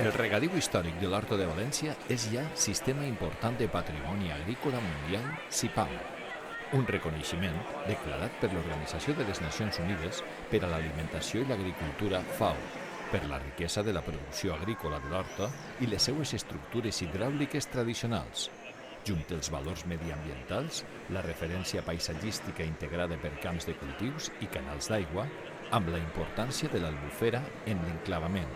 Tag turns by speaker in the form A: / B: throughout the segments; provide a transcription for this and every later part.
A: El regadiu històric de l'Horta de València és ja Sistema Important de Patrimoni Agrícola Mundial (CIPAM), un reconeixement declarat per l'Organització de les Nacions Unides per a l'Alimentació i l'Agricultura (FAO), per la riquesa de la producció agrícola de l'horta i les seues estructures hidràuliques tradicionals, junt els valors mediambientals, la referència paisatgística integrada per camps de cultius i canals d'aigua, amb la importància de l'albufera en l'enclavament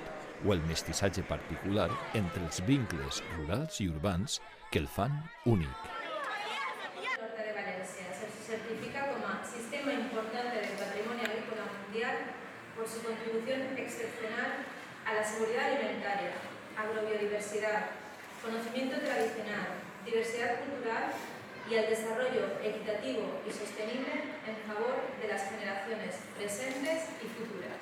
A: o el mestissatge particular entre els vincles rurals i urbans que el fan únic.
B: L'Horta de Valencia se certifica como Sistema Importante del Patrimonio Agrícola Mundial por su contribución excepcional a la seguridad alimentaria, agrobiodiversidad, conocimiento tradicional, diversidad cultural y al desarrollo equitativo y sostenible en favor de las generaciones presentes y futuras.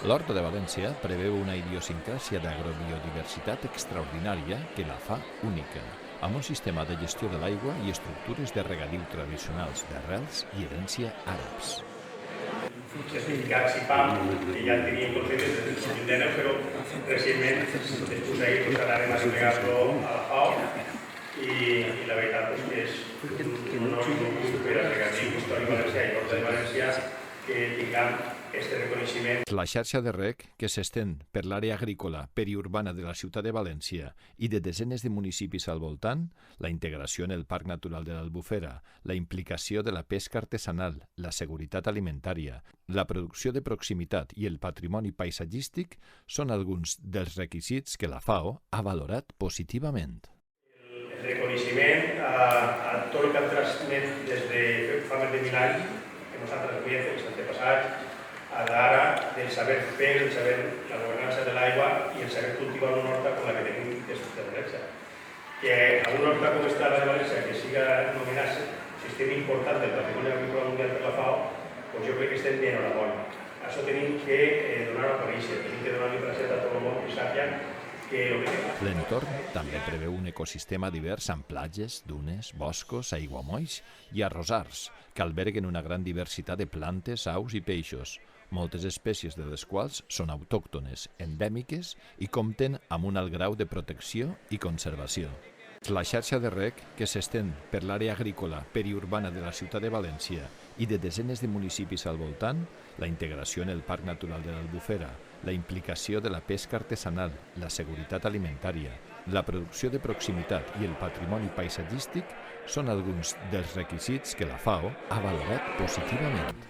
A: L'Horta de València preveu una idiosincràsia d'agrobiodiversitat extraordinària que la fa única, amb un sistema de gestió de l'aigua i estructures de regadiu tradicionals d'arrels i herència àrabs.
C: Certificat CIPAM, que ja en teníem conceptes des del 2019, però recentment, després d'ahir, anàvem a desplegar-lo a la FAO i la veritat és que és un honor i un orgull per al regadiu històric valencià i l'Horta de València que tinguem este reconeixement.
A: La xarxa de reg, que s'estén per l'àrea agrícola periurbana de la ciutat de València i de desenes de municipis al voltant, la integració en el Parc Natural de l'Albufera, la implicació de la pesca artesanal, la seguretat alimentària, la producció de proximitat i el patrimoni paisatgístic són alguns dels requisits que la FAO ha valorat positivament.
C: El reconeixement a tot el que han transmet des de fa més de 1000 anys, que nosaltres veiem els antepassats, a l'ara del saber fer, el saber la governança de l'aigua i el saber cultivar una horta com la que tenim des de València. Que a una horta com esta de València, que siga nomenada Sistema Important del Patrimoni Agrícola Mundial per la FAO, doncs jo crec que estem bien enhorabona. Això tenim que donar-ho a conèixer, tenim que donar-li present a tot el món que sàpien que el que tenim.
A: L'entorn també preveu un ecosistema divers amb platges, dunes, boscos, aiguamolls i arrossars, que alberguen una gran diversitat de plantes, aus i peixos, moltes espècies de les quals són autòctones, endèmiques i compten amb un alt grau de protecció i conservació. La xarxa de reg, que s'estén per l'àrea agrícola periurbana de la ciutat de València i de desenes de municipis al voltant, la integració en el Parc Natural de l'Albufera, la implicació de la pesca artesanal, la seguretat alimentària, la producció de proximitat i el patrimoni paisatgístic són alguns dels requisits que la FAO ha valorat positivament.